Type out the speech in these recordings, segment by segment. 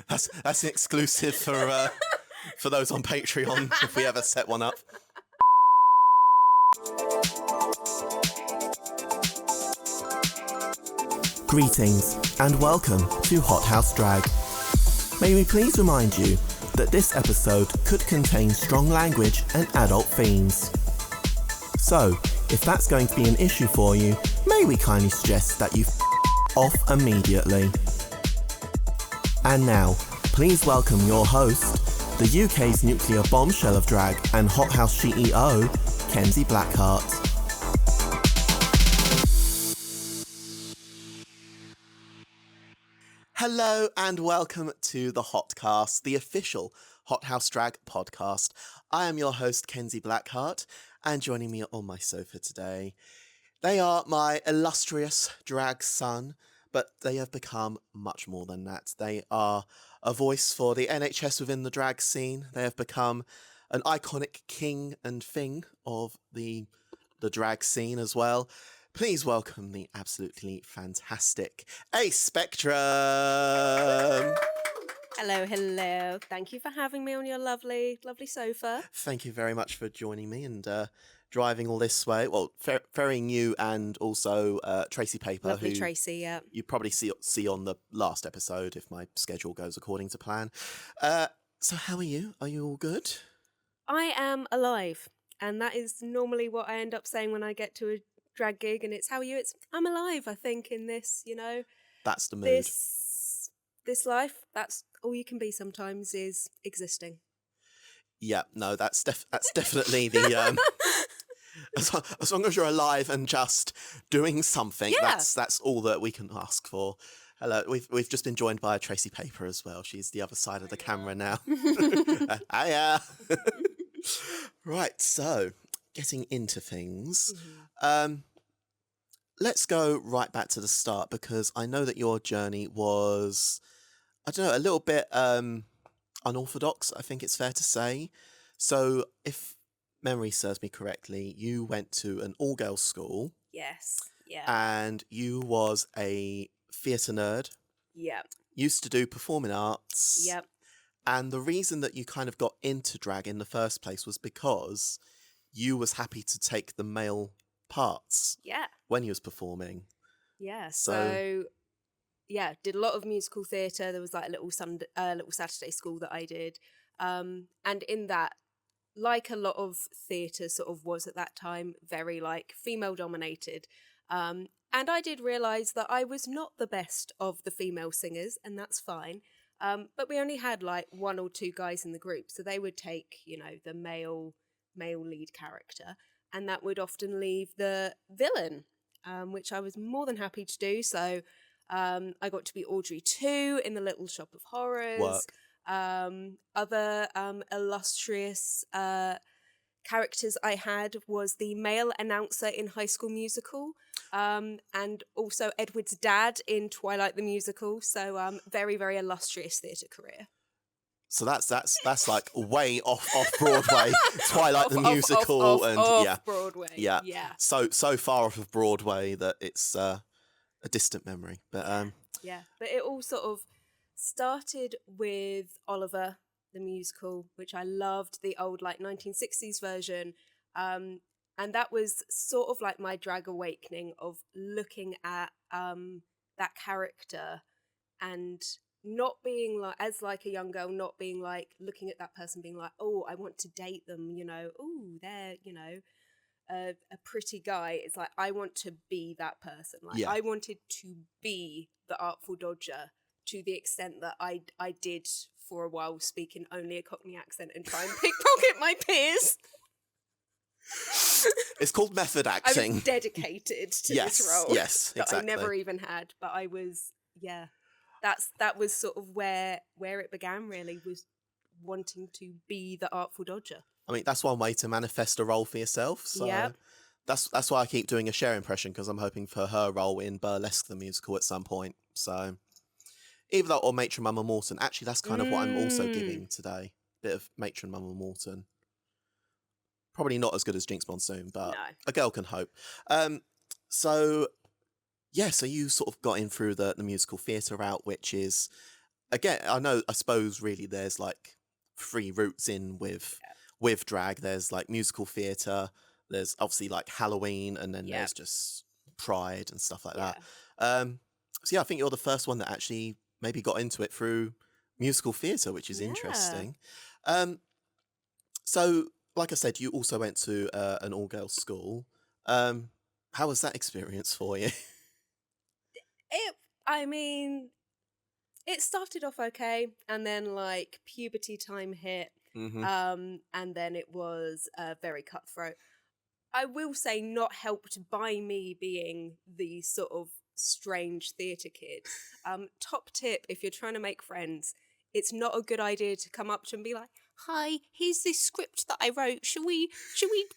That's an exclusive for those on Patreon if we ever set one up. Greetings and welcome to Hot House Drag. May we please remind you that this episode could contain strong language and adult themes. So, if that's going to be an issue for you, may we kindly suggest that you off immediately. And now, please welcome your host, the UK's nuclear bombshell of drag and Hot House CEO, Kenz Blackheart. Hello and welcome to the HotCast, the official Hot House Drag podcast. I am your host, Kenz Blackheart, and joining me on my sofa today, they are my illustrious drag son, but they have become much more than that. They are a voice for the NHS within the drag scene. They have become an iconic king and thing of the drag scene as well. Please welcome the absolutely fantastic Ace Spectrum. Hello. Thank you for having me on your lovely sofa. Thank you very much for joining me and driving all this way. Well, ferrying you and also Tracy Paper, Lovely who Tracy, yeah. you probably see on the last episode if my schedule goes according to plan. So how are you? Are you all good? I am alive, and that is normally what I end up saying when I get to a drag gig, and it's how are you? It's I'm alive, I think, in this, That's the mood. This life, that's all you can be sometimes is existing. Yeah, no, that's definitely the as long as you're alive and just doing something, Yeah. that's all that we can ask for. Hello, we've just been joined by Tracy Paper as well. She's the other side of the camera now. Hiya. Right, so getting into things. Let's go right back to the start because I know that your journey was, I don't know, a little bit unorthodox, I think it's fair to say. So if memory serves me correctly, you went to an all-girls school. Yes. Yeah. And you was a theatre nerd. Yep. Used to do performing arts. Yep. And the reason that you kind of got into drag in the first place was because you was happy to take the male parts. Yeah. When you was performing. Yeah. So yeah, did a lot of musical theatre. There was like a little Saturday school that I did. And in that, like a lot of theatre sort of was at that time, very like female dominated. And I did realise that I was not the best of the female singers, and that's fine. But we only had like one or two guys in the group, so they would take, the male lead character, and that would often leave the villain, which I was more than happy to do. So I got to be Audrey 2 in The Little Shop of Horrors. Work. Other illustrious characters I had was the male announcer in High School Musical, and also Edward's dad in Twilight the Musical. So very, very illustrious theatre career. So that's like way off Broadway, Twilight the Musical, off Broadway. Yeah. So far off of Broadway that it's a distant memory. But yeah, but it all sort of started with Oliver the musical, which I loved, the old like 1960s version, and that was sort of like my drag awakening of looking at that character and not being like, as like a young girl, not being like looking at that person being like, oh, I want to date them, oh, they're a pretty guy. It's like I want to be that person. Like Yeah. I wanted to be the Artful Dodger to the extent that I did for a while speak in only a Cockney accent and try and pickpocket my peers. It's called method I acting. was dedicated to this role. Yes, that exactly. I never even had, but I was, yeah. That was sort of where it began, really, was wanting to be the Artful Dodger. I mean, that's one way to manifest a role for yourself. So Yep. that's why I keep doing a Cher impression, because I'm hoping for her role in Burlesque the musical at some point. So either that or Matron Mama Morton. Actually, that's kind of what I'm also giving today. Bit of Matron Mama Morton. Probably not as good as Jinx Monsoon, but No. a girl can hope. So you sort of got in through the musical theatre route, which is again, I suppose really there's like three routes in with drag. There's like musical theatre, there's obviously like Halloween, and then Yeah. there's just Pride and stuff like Yeah. that. So yeah, I think you're the first one that actually maybe got into it through musical theatre, which is Yeah. interesting. So like I said, you also went to an all-girls school. How was that experience for you? It started off okay, and then like puberty time hit, Hmm. and then it was very cutthroat. I will say, not helped by me being the sort of strange theatre kid. Top tip: if you're trying to make friends, it's not a good idea to come up to and be like, "Hi, here's this script that I wrote. Should we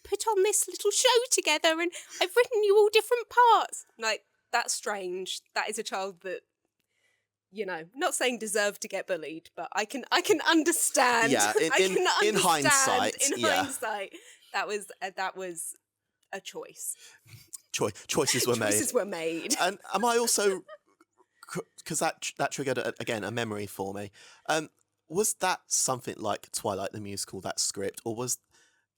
put on this little show together? And I've written you all different parts." Like, that's strange. That is a child that, not saying deserve to get bullied, but I can understand. Yeah, in hindsight, hindsight, that was a choice. Choices were made. Choices were made. And am I also, because that triggered again a memory for me. Was that something like Twilight the Musical, that script, or was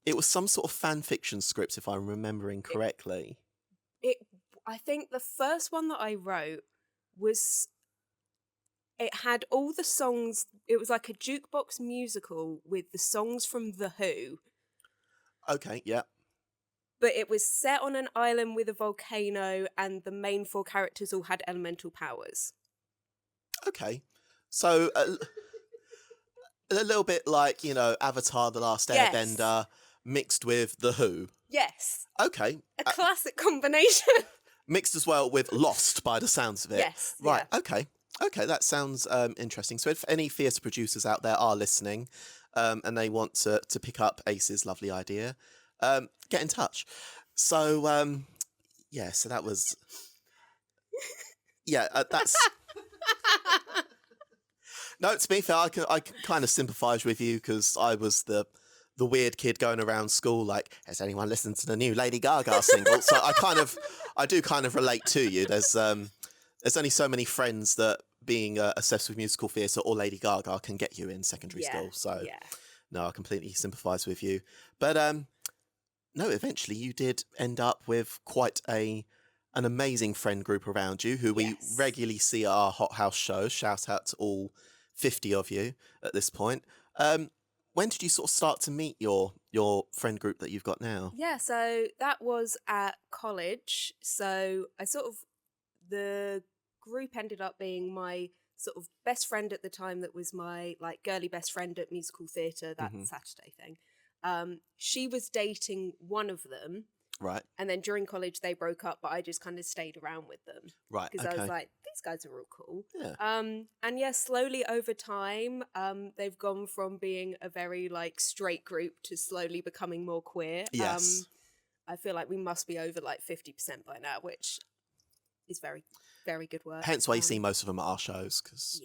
it some sort of fan fiction script, if I'm remembering correctly? I think the first one that I wrote was, it had all the songs. It was like a jukebox musical with the songs from The Who. Okay, yeah. But it was set on an island with a volcano, and the main four characters all had elemental powers. Okay. So a little bit like, Avatar The Last Airbender mixed with The Who. Yes. Okay. A classic combination. Mixed as well with Lost, by the sounds of it. Yes. Right, yeah. Okay, that sounds interesting. So if any theatre producers out there are listening and they want to pick up Ace's lovely idea, get in touch. So, so that was... Yeah, that's... No, to be fair, I can kind of sympathise with you, because I was the weird kid going around school like, has anyone listened to the new Lady Gaga single? So I do kind of relate to you. There's only so many friends that being obsessed with musical theatre or Lady Gaga can get you in secondary school. So no, I completely sympathise with you. But no, eventually you did end up with quite an amazing friend group around you, who we regularly see at our Hot House shows. Shout out to all 50 of you at this point. When did you sort of start to meet your friend group that you've got now? Yeah, so that was at college. So the group ended up being my sort of best friend at the time. That was my like girly best friend at musical theatre, that Saturday thing. She was dating one of them. Right. And then during college they broke up, but I just kind of stayed around with them. Right. Because I was like, these guys are all cool. Yeah. And slowly over time, they've gone from being a very like straight group to slowly becoming more queer. Yes. I feel like we must be over like 50% by now, which is very, very good work. Hence why you see most of them at our shows, because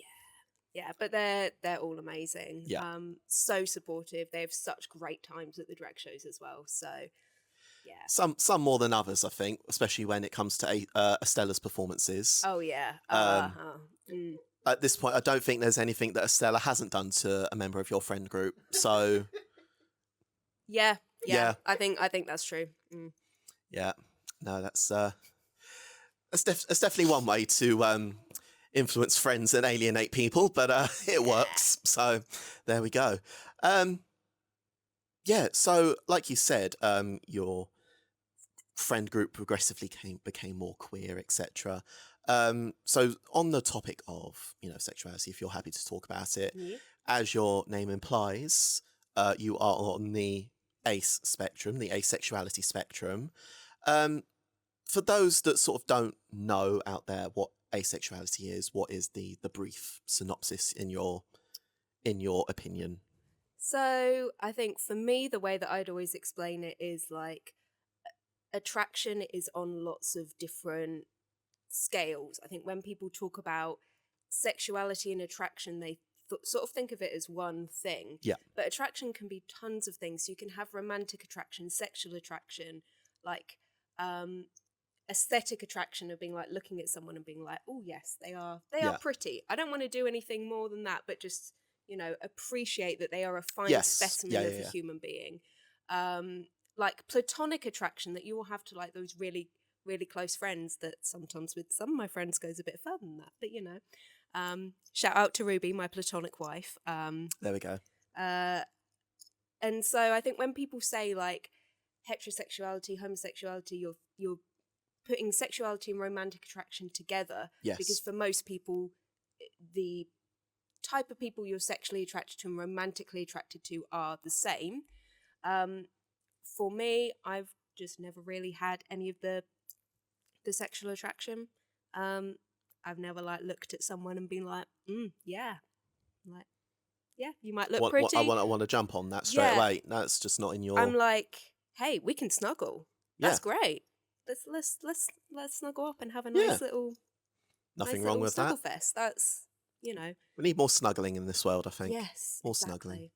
yeah, but they're all amazing. Yeah. So supportive. They have such great times at the drag shows as well. So yeah. Some more than others, I think, especially when it comes to Estella's performances. Oh yeah. At this point, I don't think there's anything that Estella hasn't done to a member of your friend group. So yeah. I think that's true. Yeah. No, that's definitely one way to influence friends and alienate people, but it works. So there we go. So like you said, your friend group progressively became more queer, etc. So on the topic of sexuality, if you're happy to talk about it, as your name implies, you are on the ace spectrum, the asexuality spectrum. For those that sort of don't know out there what asexuality is, what is the brief synopsis in your opinion? So I think for me, the way that I'd always explain it is like attraction is on lots of different scales. I think when people talk about sexuality and attraction, they sort of think of it as one thing. Yeah. But attraction can be tons of things. You can have romantic attraction, sexual attraction, like aesthetic attraction of being like looking at someone and being like, oh yes, they are Yeah. pretty. I don't want to do anything more than that, but just, you know, appreciate that they are a fine Yes. specimen Yeah, of a human being. Like platonic attraction that you will have to like those really, really close friends that sometimes with some of my friends goes a bit further than that, but you know. Shout out to Ruby, my platonic wife. There we go. And so I think when people say like heterosexuality, homosexuality, you're putting sexuality and romantic attraction together. Yes. Because for most people, the type of people you're sexually attracted to and romantically attracted to are the same. For me, I've just never really had any of the sexual attraction. I've never like looked at someone and been like, yeah, like, yeah, you might look pretty. I want to jump on that straight away. That's just not in your. I'm like, hey, we can snuggle. That's Yeah. great. Let's snuggle up and have a nice little. Nothing nice wrong little with snuggle that. fest. That's, you know. We need more snuggling in this world, I think. Yes, more exactly. snuggling.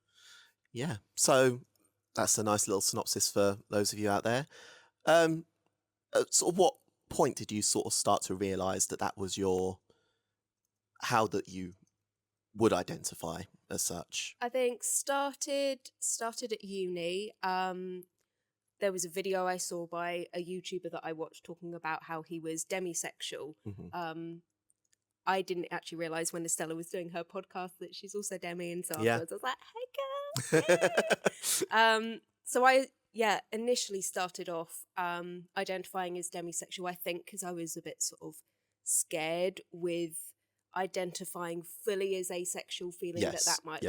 Yeah. So that's a nice little synopsis for those of you out there. Sort of what point did you sort of start to realise that was how that you would identify as such? I think started at uni. There was a video I saw by a YouTuber that I watched talking about how he was demisexual. Mm-hmm. I didn't actually realise when Estella was doing her podcast that she's also demi, and so afterwards I was like, hey girl. So I initially started off identifying as demisexual, I think, because I was a bit sort of scared with identifying fully as asexual, feeling that might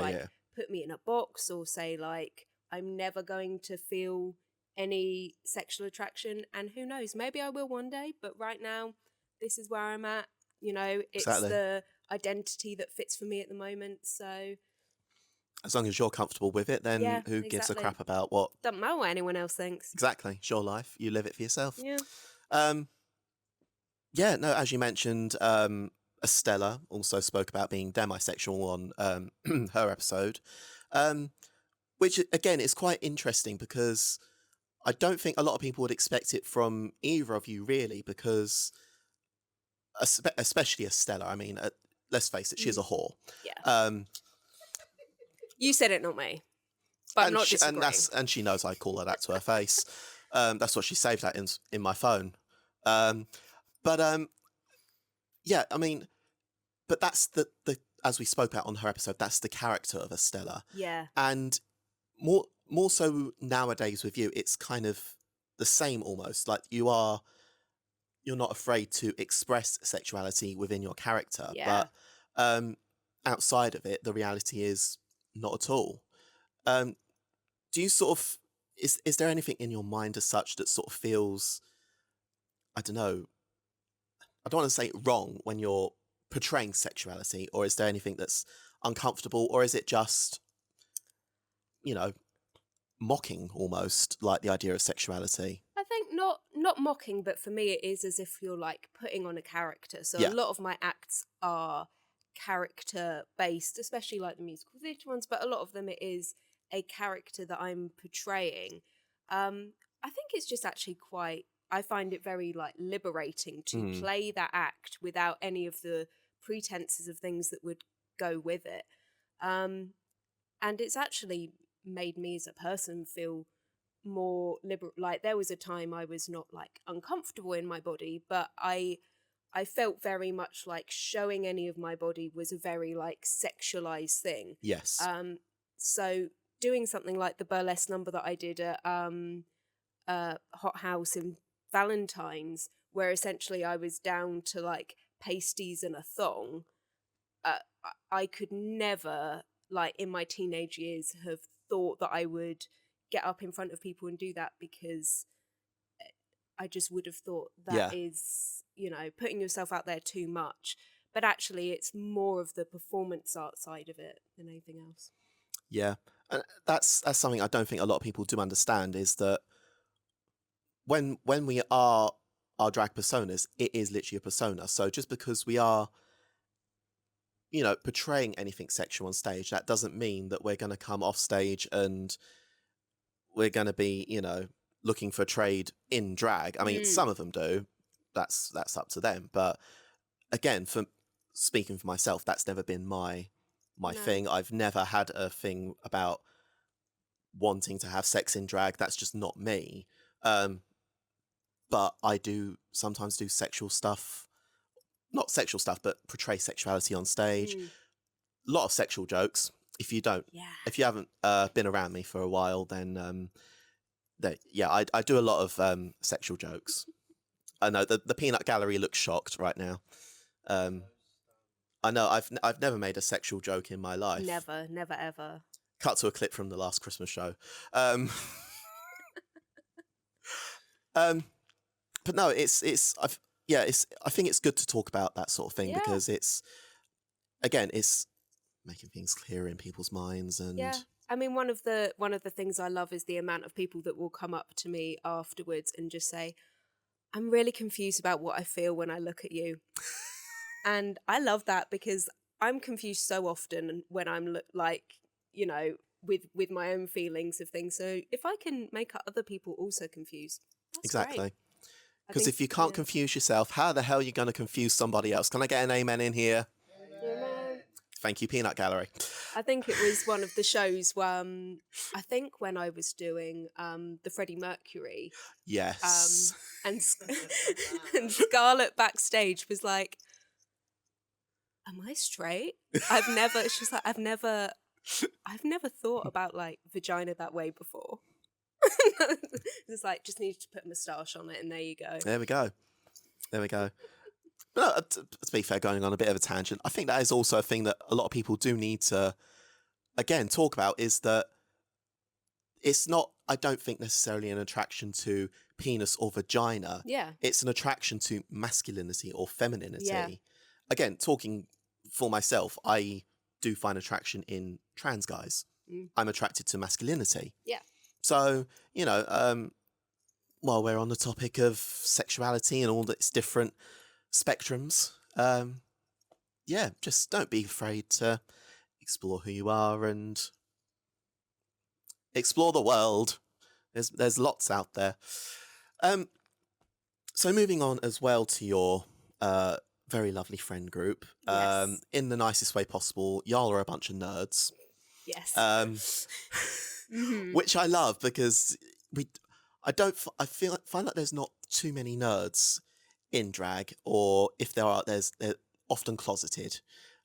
put me in a box or say like I'm never going to feel any sexual attraction, and who knows, maybe I will one day, but right now this is where I'm at, you know. It's the identity that fits for me at the moment, so as long as you're comfortable with it, then who gives a crap about what? Doesn't matter what anyone else thinks. Exactly. It's your life, you live it for yourself. Yeah. No, as you mentioned, Estella also spoke about being demisexual on her episode, which again is quite interesting because I don't think a lot of people would expect it from either of you, really, because especially Estella, I mean, let's face it, she's a whore. Yeah. You said it, not me. But I'm not disagreeing. And she knows I call her that to her face. That's what she saved that in my phone. Yeah, I mean, but that's the as we spoke about on her episode, that's the character of Estella. Yeah. And more so nowadays with you, it's kind of the same almost. Like you're not afraid to express sexuality within your character. Yeah. But outside of it, the reality is not at all. Do you sort of is there anything in your mind as such that sort of feels, I don't know, I don't want to say wrong when you're portraying sexuality, or is there anything that's uncomfortable, or is it just, you know, mocking almost, like the idea of sexuality? I think not mocking, but for me it is as if you're like putting on a character. So a lot of my acts are character based, especially like the musical theatre ones, but a lot of them it is a character that I'm portraying. I think it's just actually I find it very like liberating to play that act without any of the pretenses of things that would go with it. And it's actually made me as a person feel more liberal. Like there was a time I was not like uncomfortable in my body, but I felt very much like showing any of my body was a very like sexualized thing. Yes. So doing something like the burlesque number that I did at Hot House in Valentine's, where essentially I was down to like pasties and a thong, I could never, like in my teenage years, have thought that I would get up in front of people and do that, because I just would have thought that is, you know, putting yourself out there too much. But actually it's more of the performance art side of it than anything else. Yeah. And that's something I don't think a lot of people do understand, is that when we are our drag personas, it is literally a persona. So just because we are, you know, portraying anything sexual on stage, that doesn't mean that we're going to come off stage and we're going to be, you know, looking for trade in drag. I mean, some of them do, that's up to them. But again, for speaking for myself, that's never been my No. thing. I've never had a thing about wanting to have sex in drag. That's just not me. But I do sometimes do sexual stuff, not sexual stuff, but portray sexuality on stage. Mm. A lot of sexual jokes. If you haven't been around me for a while, then I do a lot of sexual jokes. I know the peanut gallery looks shocked right now. I know I've never made a sexual joke in my life. Never ever. Cut to a clip from the last Christmas show. But no, I think it's good to talk about that sort of thing because it's making things clearer in people's minds. And I mean, one of the things I love is the amount of people that will come up to me afterwards and just say, I'm really confused about what I feel when I look at you. And I love that because I'm confused so often when I'm with my own feelings of things. So if I can make other people also confused, that's exactly. Great. Because if you can't confuse yourself, how the hell are you going to confuse somebody else? Can I get an amen in here? Amen. Thank you, Peanut Gallery. I think it was one of the shows I think when I was doing the Freddie Mercury. Yes. And Scarlett backstage was like, am I straight? She's like, I've never thought about like vagina that way before. It's like, just need to put a moustache on it and there you go. There we go. But to be fair, going on a bit of a tangent, I think that is also a thing that a lot of people do need to, again, talk about, is that it's not, I don't think, necessarily an attraction to penis or vagina. Yeah. It's an attraction to masculinity or femininity. Yeah. Again, talking for myself, I do find attraction in trans guys. I'm attracted to masculinity. Yeah. So, while we're on the topic of sexuality and all its different spectrums, just don't be afraid to explore who you are and explore the world. There's lots out there. So moving on as well to your very lovely friend group. Yes. In the nicest way possible, y'all are a bunch of nerds. Yes. Which I love because find that there's not too many nerds in drag, or if there are, they're often closeted.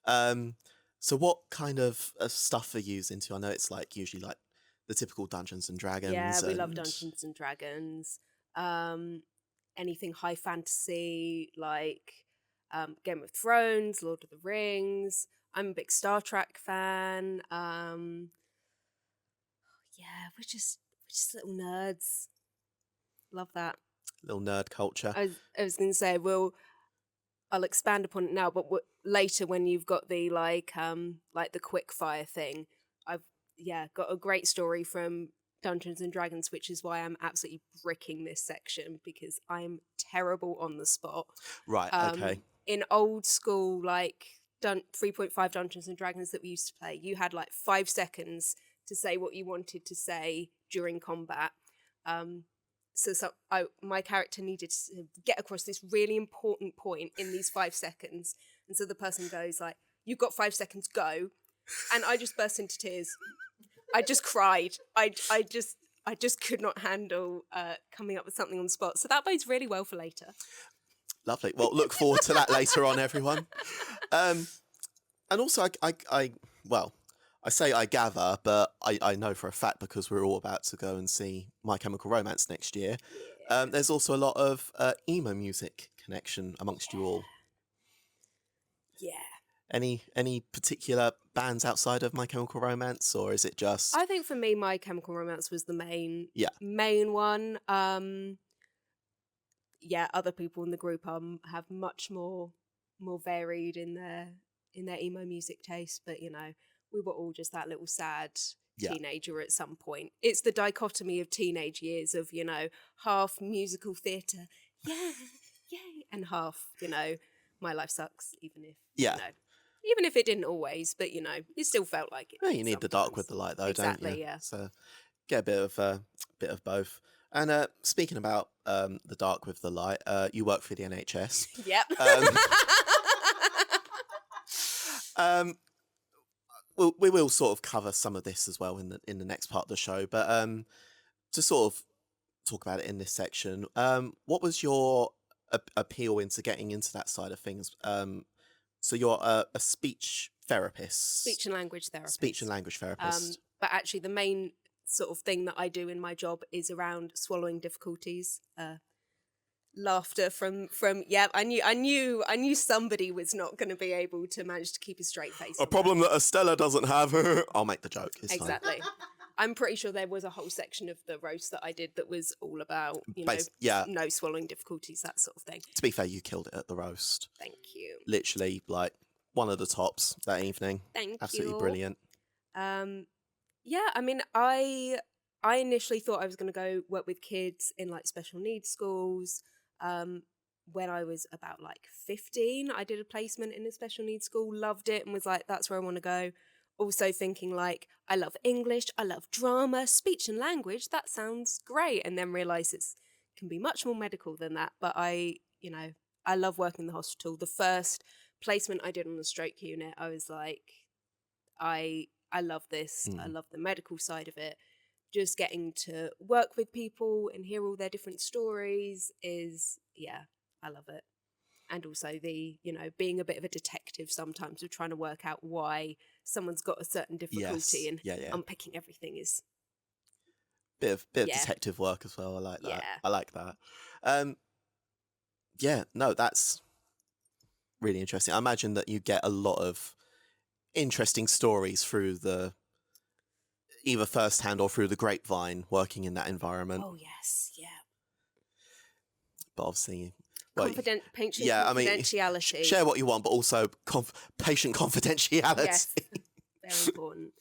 So what kind of stuff are you into? I know it's like usually like the typical Dungeons and Dragons. Yeah, we love Dungeons and Dragons. Anything high fantasy like Game of Thrones, Lord of the Rings. I'm a big Star Trek fan. We're just little nerds. Love that. Little nerd culture. I was going to say, I'll expand upon it now, but later when you've got the like the quick fire thing, I've got a great story from Dungeons and Dragons, which is why I'm absolutely bricking this section because I'm terrible on the spot. Right. Okay. In old school 3.5 Dungeons and Dragons that we used to play, you had like 5 seconds to say what you wanted to say during combat. My character needed to get across this really important point in these 5 seconds. And so the person goes like, you've got 5 seconds, go. And I just burst into tears. I just cried. I just could not handle coming up with something on the spot. So that bodes really well for later. Lovely. Well, look forward to that later on, everyone. And also, I say I gather, but I know for a fact because we're all about to go and see My Chemical Romance next year. Yeah. There's also a lot of emo music connection amongst you all. Yeah. Any particular bands outside of My Chemical Romance, or is it just? I think for me, My Chemical Romance was the main one. Other people in the group have much more varied in their emo music taste, but we were all just that little sad teenager at some point. It's the dichotomy of teenage years of, half musical theatre, yay, and half, my life sucks, even if it didn't always, but, it still felt like it. Yeah, you need the dark with the light, though, exactly, don't you? Yeah. So get a bit of both. And speaking about the dark with the light, you work for the NHS. Yep. Um, we will sort of cover some of this as well in the next part of the show, but to sort of talk about it in this section, what was your appeal into getting into that side of things? So you're a speech therapist, Speech and language therapist. speech and language therapist. But actually, the main sort of thing that I do in my job is around swallowing difficulties. Laughter from yeah. I knew somebody was not going to be able to manage to keep a straight face. A problem that Estella doesn't have. I'll make the joke. It's exactly. I'm pretty sure there was a whole section of the roast that I did that was all about, no swallowing difficulties, that sort of thing. To be fair, you killed it at the roast. Thank you. Literally, like, one of the tops that evening. Thank Absolutely you. brilliant. Yeah, I mean, I initially thought I was going to go work with kids in like special needs schools. When I was about like 15, I did a placement in a special needs school, loved it, and was like, that's where I want to go. Also thinking like, I love English, I love drama, speech and language, that sounds great. And then realised it can be much more medical than that. But I love working in the hospital. The first placement I did on the stroke unit, I was like, I love this. I love the medical side of it. Just getting to work with people and hear all their different stories I love it. And also the, being a bit of a detective sometimes of trying to work out why someone's got a certain difficulty and unpicking everything is bit of detective work as well. I like that. Yeah. I like that. That's really interesting. I imagine that you get a lot of interesting stories through either firsthand or through the grapevine working in that environment. Oh yes, yeah. But obviously, patient confidentiality. Share what you want, but also patient confidentiality. Yes, very important.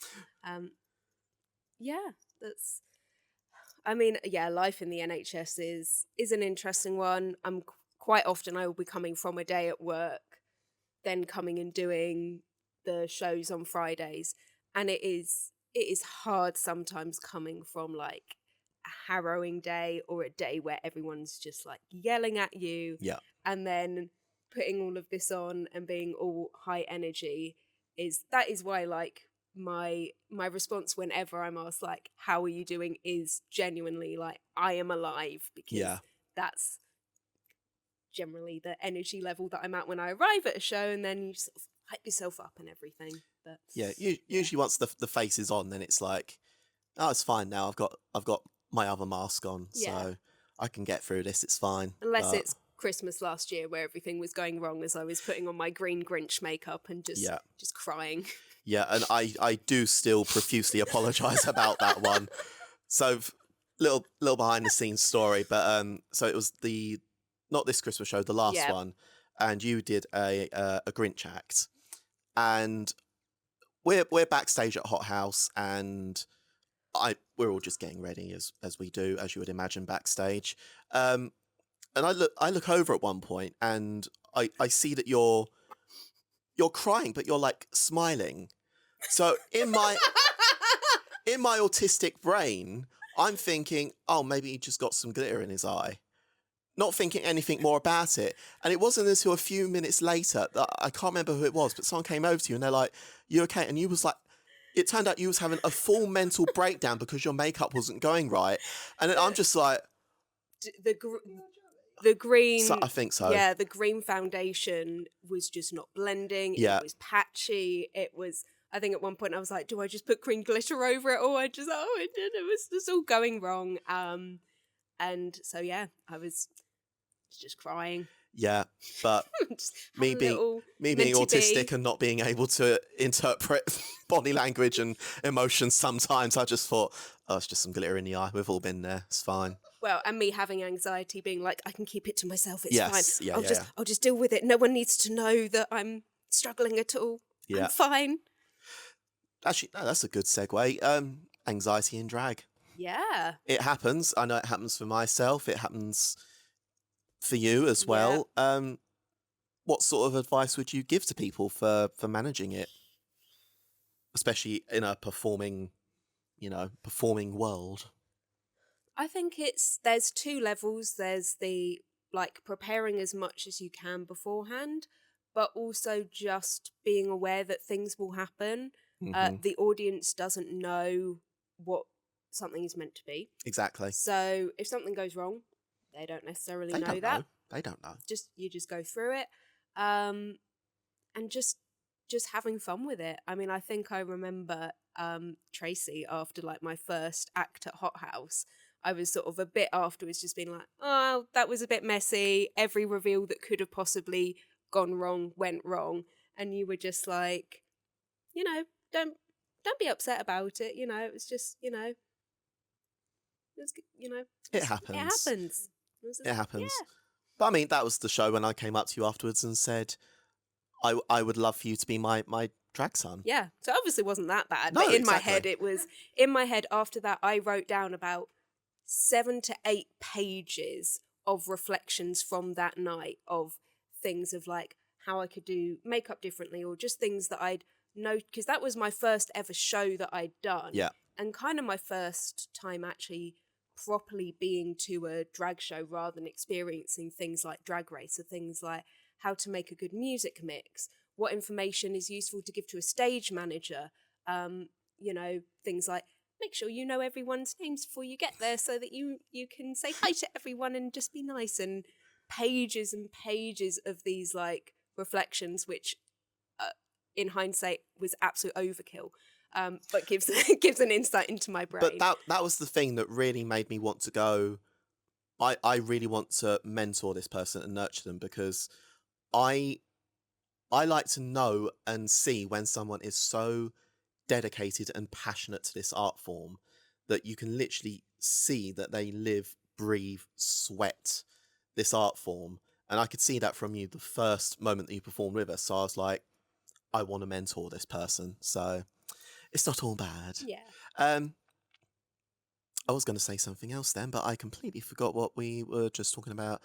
Life in the NHS is an interesting one. Quite often I will be coming from a day at work, then coming and doing the shows on Fridays, and it is hard sometimes coming from like a harrowing day or a day where everyone's just like yelling at you, and then putting all of this on and being all high energy is why like my response whenever I'm asked like how are you doing is genuinely like I am alive, because that's generally the energy level that I'm at when I arrive at a show, and then you sort of hype yourself up and everything. But usually once the face is on, then it's like, oh, it's fine now. I've got my other mask on, so I can get through this. It's fine. Unless it's Christmas last year where everything was going wrong as I was putting on my green Grinch makeup and just crying. Yeah, and I do still profusely apologise about that one. So little behind the scenes story, but so it was not this Christmas show, the last one, and you did a Grinch act, and we're backstage at Hot House, and we're all just getting ready as we do, as you would imagine backstage, and I look over at one point, and I see that you're crying, but you're like smiling. So in my autistic brain, I'm thinking, oh, maybe he just got some glitter in his eye. Not thinking anything more about it. And it wasn't until a few minutes later that I can't remember who it was, but someone came over to you and they're like, you okay? And you was like, it turned out you was having a full mental breakdown because your makeup wasn't going right. And then I'm just like, the green, I think so. Yeah, the green foundation was just not blending. Yeah. It was patchy. I think at one point I was like, do I just put green glitter over it? Or I did. It was just all going wrong. And so, I was just crying. Yeah, but me being autistic and not being able to interpret body language and emotions sometimes, I just thought, oh, it's just some glitter in the eye. We've all been there. It's fine. Well, and me having anxiety, being like, I can keep it to myself. It's fine. Yeah, I'll just deal with it. No one needs to know that I'm struggling at all. Yeah. I'm fine. Actually, no, that's a good segue. Anxiety in drag. Yeah. It happens. I know it happens for myself. It happens for you as well. What sort of advice would you give to people for managing it, especially in a performing world? I think there's two levels. There's the like preparing as much as you can beforehand, but also just being aware that things will happen. Mm-hmm. The audience doesn't know what something is meant to be. Exactly. So if something goes wrong, they don't necessarily They know don't that. know. They don't know. You just go through it, and just having fun with it. I mean, I think I remember Tracy after like my first act at Hot House. I was sort of a bit afterwards just being like, oh, that was a bit messy. Every reveal that could have possibly gone wrong went wrong. And you were just like, you know, don't be upset about it. You know, it was just, you know, It happens. It happens. It happens. Yeah. But I mean, that was the show when I came up to you afterwards and said, I would love for you to be my drag son. Yeah. So obviously it wasn't that bad. No, but in exactly. my head, it was, in my head after that, I wrote down about 7 to 8 pages of reflections from that night of things of like how I could do makeup differently or just things that I'd know, because that was my first ever show that I'd done. Yeah. And kind of my first time actually properly being to a drag show rather than experiencing things like Drag Race or things like how to make a good music mix, what information is useful to give to a stage manager, you know, things like make sure you know everyone's names before you get there so that you can say hi to everyone and just be nice, and pages of these like reflections, which in hindsight was absolute overkill, but gives gives an insight into my brain. But that was the thing that really made me want to go, I really want to mentor this person and nurture them, because I like to know and see when someone is so dedicated and passionate to this art form that you can literally see that they live, breathe, sweat this art form. And I could see that from you the first moment that you performed with us. So I was like, I want to mentor this person. So it's not all bad. Yeah. I was going to say something else then, but I completely forgot what we were just talking about.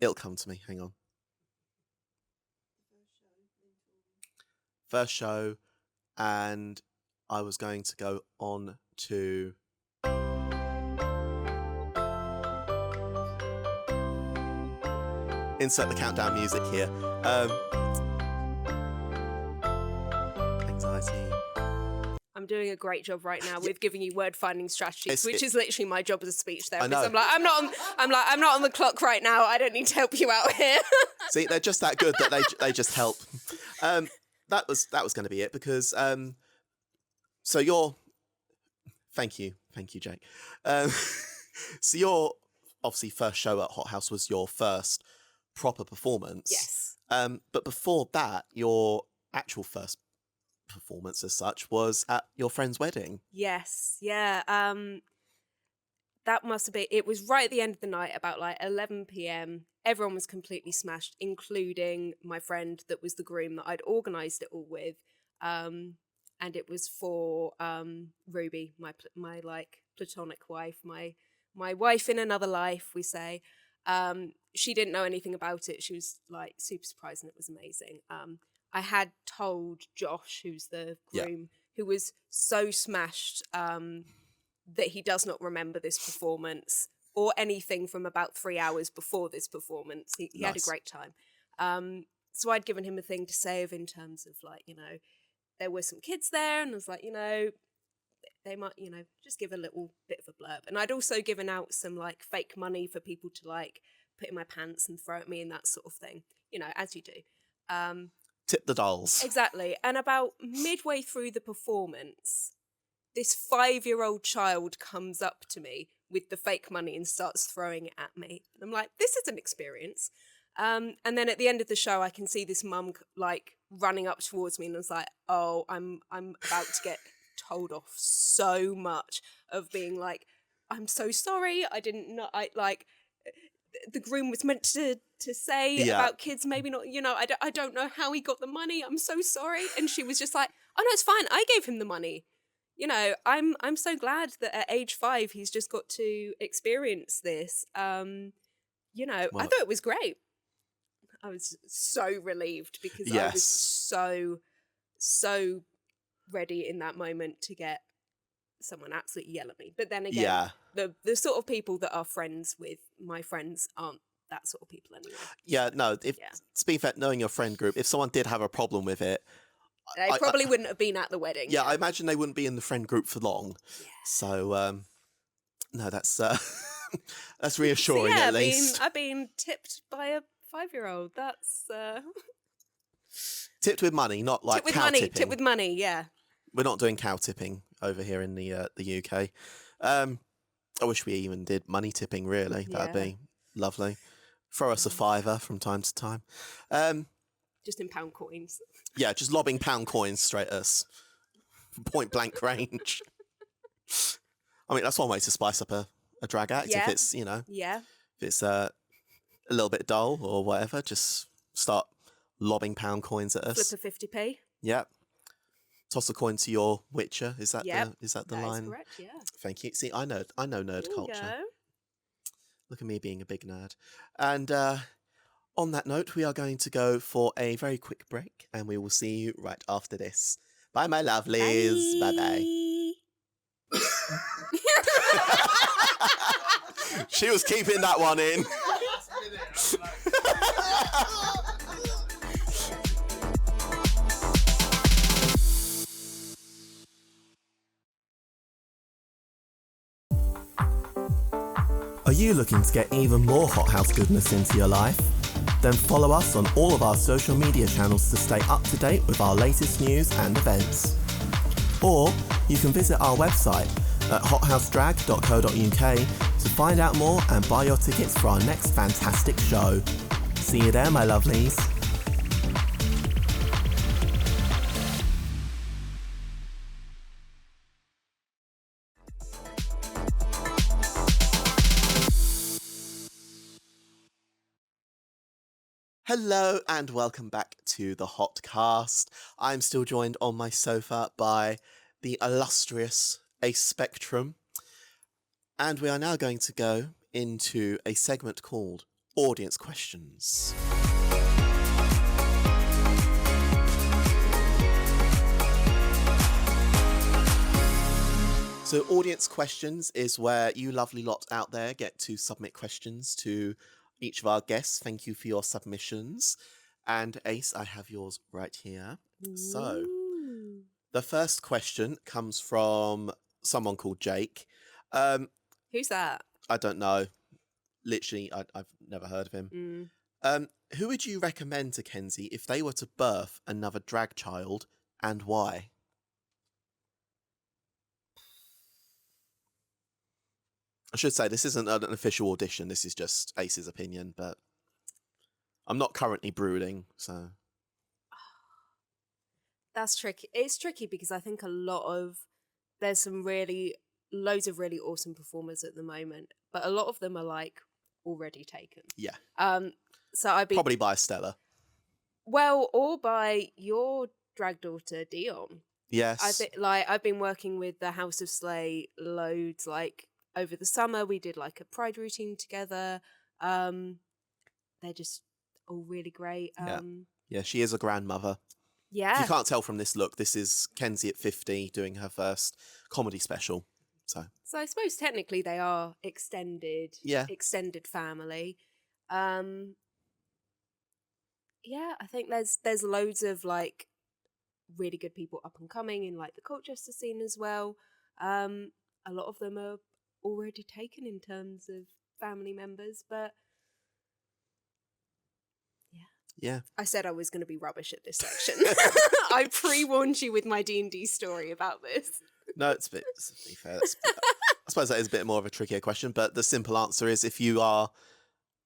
It'll come to me. Hang on. First show, and I was going to go on to insert the countdown music here. Anxiety. I'm doing a great job right now with giving you word finding strategies, which is literally my job as a speech therapist. know. I'm not on the clock right now. I don't need to help you out here. See, they're just that good that they just help. That was going to be it, because so you're thank you Jake. So your obviously first show at Hot House was your first proper performance. Yes. But before that, your actual first performance as such was at your friend's wedding. Yes. Yeah. That must have been, it was right at the end of the night, about like 11 p.m. Everyone was completely smashed, including my friend that was the groom that I'd organised it all with. And it was for Ruby, my like platonic wife, my wife in another life, we say. She didn't know anything about it. She was like super surprised, and it was amazing. I had told Josh, who's the groom, who was so smashed that he does not remember this performance or anything from about 3 hours before this performance. He had a great time. So I'd given him a thing to say in terms of like, you know, there were some kids there, and I was like, you know, they might, you know, just give a little bit of a blurb. And I'd also given out some like fake money for people to like put in my pants and throw at me and that sort of thing, you know, as you do. Tip the dolls. Exactly. And about midway through the performance, this 5-year-old child comes up to me with the fake money and starts throwing it at me. And I'm like, this is an experience. And then at the end of the show, I can see this mum like running up towards me, and I was like, oh, I'm about to get told off so much of being like, I'm so sorry. I didn't know. I like the groom was meant to say about kids, maybe not. You know, I don't know how he got the money. I'm so sorry. And she was just like, oh no, it's fine. I gave him the money. You know, I'm so glad that at age 5 he's just got to experience this. You know, I thought it was great. I was so relieved because I was so ready in that moment to get someone absolutely yell at me. But then again, Yeah. the sort of people that are friends with my friends aren't that sort of people anyway. Yeah, no, if Yeah. to be fair, knowing your friend group, if someone did have a problem with it, They probably wouldn't have been at the wedding. yeah, I imagine they wouldn't be in the friend group for long. Yeah. So, no, that's that's reassuring So, at least. I've been tipped by a 5-year-old. That's Tipped with money, not like tip with cow money. tipping. Tip with money. Yeah. We're not doing cow tipping over here in the UK. I wish we even did money tipping. Really, that'd Yeah. be lovely. Throw us a $5 from time to time. Just in pound coins. Yeah, just lobbing pound coins straight at us, point blank range. I mean, that's one way to spice up a drag act. Yeah. If it's if Yeah. it's a little bit dull or whatever, just start lobbing pound coins at us. Flip a 50p. Yeah. Toss a coin to your Witcher. Is that Yep, the that line? is correct, yeah. Thank you. See, I know nerd There you culture. go. Look at me being a big nerd. And on that note, we are going to go for a very quick break, and we will see you right after this. Bye, my lovelies. Bye. She was keeping that one in. Are you looking to get even more Hot House goodness into your life? Then follow us on all of our social media channels to stay up to date with our latest news and events. Or you can visit our website at hothousedrag.co.uk to find out more and buy your tickets for our next fantastic show. See you there, my lovelies. Hello and welcome back to the HotCast. I'm still joined on my sofa by the illustrious Ace Spectrum. And we are now going to go into a segment called Audience Questions. So Audience Questions is where you lovely lot out there get to submit questions to each of our guests. Thank you for your submissions. And Ace, I have yours right here. So the first question comes from someone called Jake. Who's that? I don't know. Literally, I've never heard of him. Who would you recommend to Kenzie if they were to birth another drag child, and why? I should say this isn't an official audition. This is just Ace's opinion, but I'm not currently brooding, so. That's tricky. It's tricky because I think there's some loads of really awesome performers at the moment, but a lot of them are like already taken. Yeah. So I'd be probably by Stella. Well, or by your drag daughter Dion. Yes. I've been working with the House of Slay loads. Like over the summer, we did like a pride routine together. They're just all really great. Yeah, she is a grandmother. Yeah. If you can't tell from this look, this is Kenzie at 50 doing her first comedy special. So I suppose technically they are extended family. Yeah, I think there's loads of like really good people up and coming in like the Colchester scene as well. A lot of them are already taken in terms of family members, but yeah. I said I was going to be rubbish at this section. I pre-warned you with my D&D story about this. No, to be fair, I suppose that is a bit more of a trickier question, but the simple answer is if you are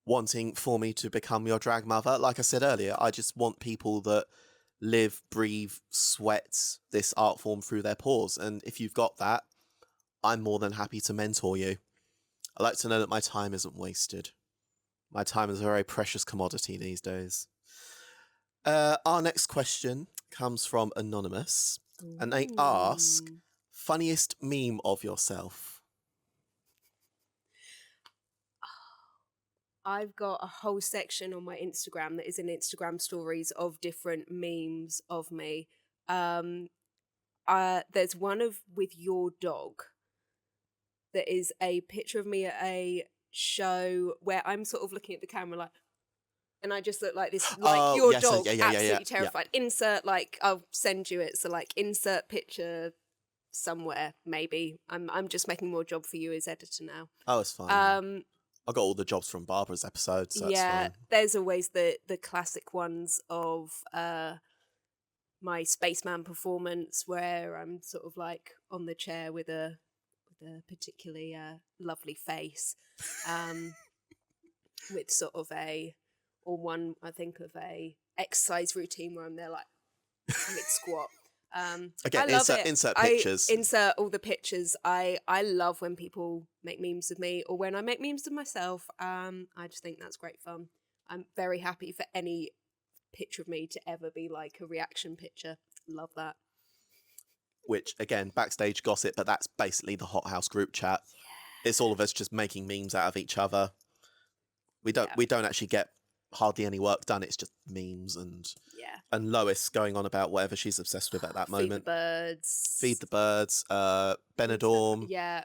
wanting for me to become your drag mother, like I said earlier, I just want people that live, breathe, sweat this art form through their pores. And if you've got that, I'm more than happy to mentor you. I like to know that my time isn't wasted. My time is a very precious commodity these days. Our next question comes from Anonymous, and they ask, funniest meme of yourself? I've got a whole section on my Instagram that is in Instagram stories of different memes of me. there's one with your dog that is a picture of me at a show where I'm sort of looking at the camera like, and I just look like this, like your yes, dog, yeah, absolutely terrified. yeah. Insert, like, I'll send you it. So like, insert picture somewhere. Maybe I'm just making more job for you as editor now. Oh, it's fine. I got all the jobs from Barbara's episode, so that's fine. There's always the classic ones of my spaceman performance where I'm sort of like on the chair with a particularly lovely face, with sort of one I think of a exercise routine where I'm there like mid squat. Again, I love insert pictures. I insert all the pictures. I love when people make memes of me or when I make memes of myself. I just think that's great fun. I'm very happy for any picture of me to ever be like a reaction picture. Love that. Which, again, backstage gossip, but that's basically the Hot House group chat. Yeah. It's all of us just making memes out of each other. We don't actually get hardly any work done. It's just memes and Lois going on about whatever she's obsessed with at that moment. Feed the birds. Benidorm. Yeah.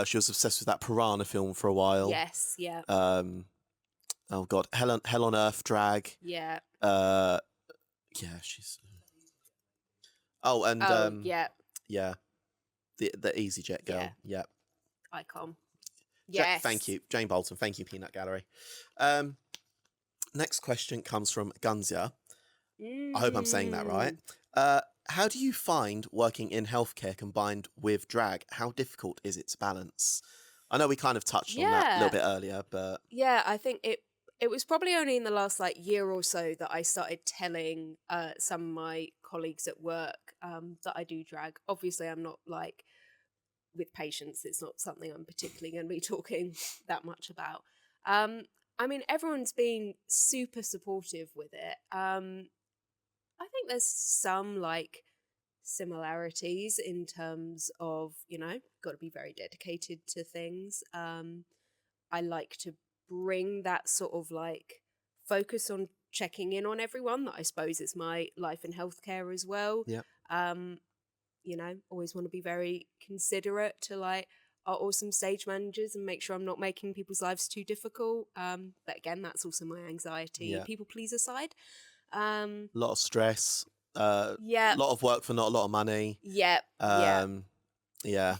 She was obsessed with that Piranha film for a while. Yes. Yeah. Oh God, Hell on Earth drag. Yeah. She's. Oh, and yeah. The EasyJet girl. Yeah. Icon. Yes. Thank you, Jane Bolton. Thank you, Peanut Gallery. Next question comes from Gunzia. I hope I'm saying that right. How do you find working in healthcare combined with drag? How difficult is it to balance? I know we kind of touched on that a little bit earlier, but I think it was probably only in the last like year or so that I started telling some of my colleagues at work that I do drag. Obviously, I'm not like with patients. It's not something I'm particularly going to be talking that much about. I mean, everyone's been super supportive with it. I think there's some like similarities in terms of, got to be very dedicated to things. I like to bring that sort of like focus on checking in on everyone that I suppose is my life in healthcare as well. Yeah. Always want to be very considerate to like our awesome stage managers and make sure I'm not making people's lives too difficult. But again, that's also my anxiety. People please aside. A lot of stress. A lot of work for not a lot of money. Yeah. Yeah.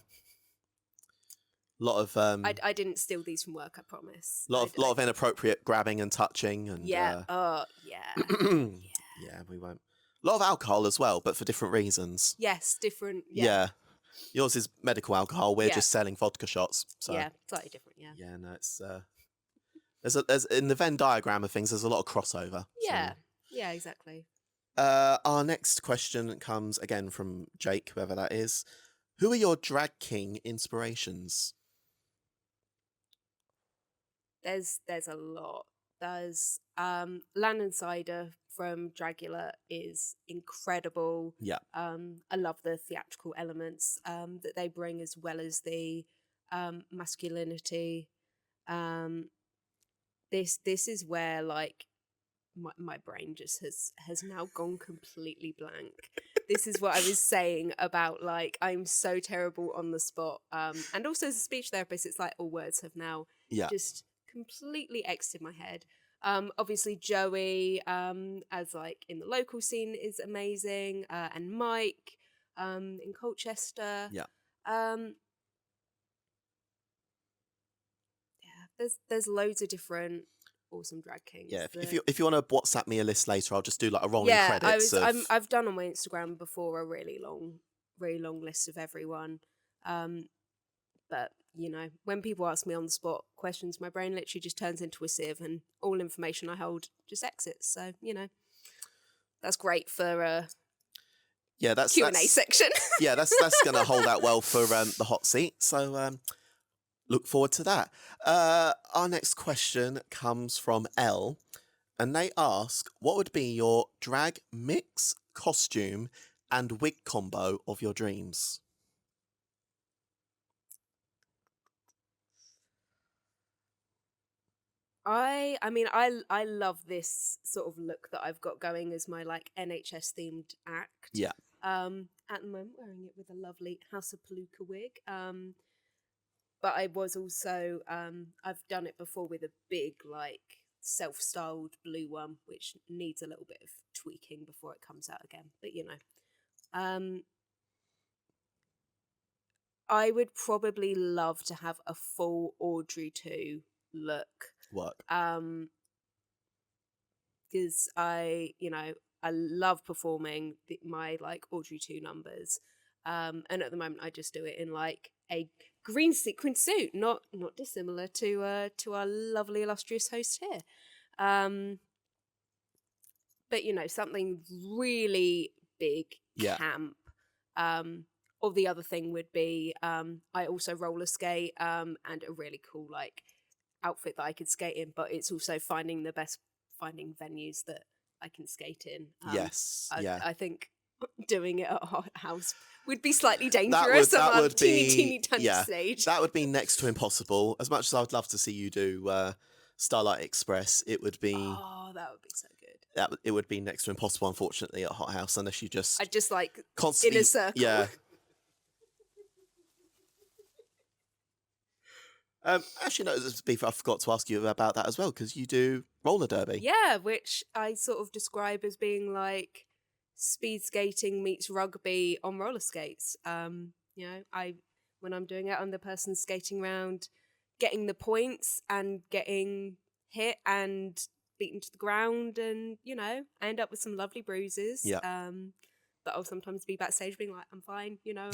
A lot of I didn't steal these from work, I promise. Lot of inappropriate grabbing and touching and yeah, we won't. A lot of alcohol as well, but for different reasons. Yes, different. Yeah. Yours is medical alcohol. We're just selling vodka shots. So yeah, slightly different. Yeah. Yeah, no, it's there's in the Venn diagram of things. There's a lot of crossover. Yeah. So. Yeah, exactly. Our next question comes again from Jake, whoever that is. Who are your drag king inspirations? There's a lot. There's Landon Cider from Dragula is incredible. Yeah. I love the theatrical elements that they bring as well as the masculinity. This is where like my brain just has now gone completely blank. This is what I was saying about like I'm so terrible on the spot. And also as a speech therapist, it's like all words have now just completely exited my head. Obviously Joey as like in the local scene is amazing, and Mike in Colchester. There's loads of different awesome drag kings. Yeah, if you want to WhatsApp me a list later, I'll just do like a rolling credits. I've done on my Instagram before a really long list of everyone. But when people ask me on the spot questions, my brain literally just turns into a sieve, and all information I hold just exits. So that's great for that's Q&A section. Yeah, that's going to hold out well for the hot seat. So look forward to that. Our next question comes from Elle, and they ask, what would be your drag mix, costume, and wig combo of your dreams? I mean, I love this sort of look that I've got going as my like NHS themed act. Yeah. At the moment, wearing it with a lovely House of Palooka wig. But I was also, I've done it before with a big, like, self-styled blue one, which needs a little bit of tweaking before it comes out again. But, you know. I would probably love to have a full Audrey 2 look. Work. Because I love performing my, like, Audrey 2 numbers. And at the moment I just do it in, like, a green sequin suit, not dissimilar to our lovely illustrious host here. But, you know, something really big, camp. Or the other thing would be I also roller skate, and a really cool, like, outfit that I could skate in, but it's also finding venues that I can skate in. I think doing it at a hot house would be slightly dangerous on a teeny tiny stage. That would be next to impossible. As much as I would love to see you do Starlight Express, it would be... Oh, that would be so good. It would be next to impossible, unfortunately, at Hot House, unless you just... I'd just, like, constantly... in a circle. Yeah. Actually, no, I forgot to ask you about that as well, because you do roller derby. Yeah, which I sort of describe as being like speed skating meets rugby on roller skates. You know, when I'm doing it, I'm the person skating around, getting the points and getting hit and beaten to the ground, and, you know, I end up with some lovely bruises. Yeah. But I'll sometimes be backstage being like, I'm fine, you know,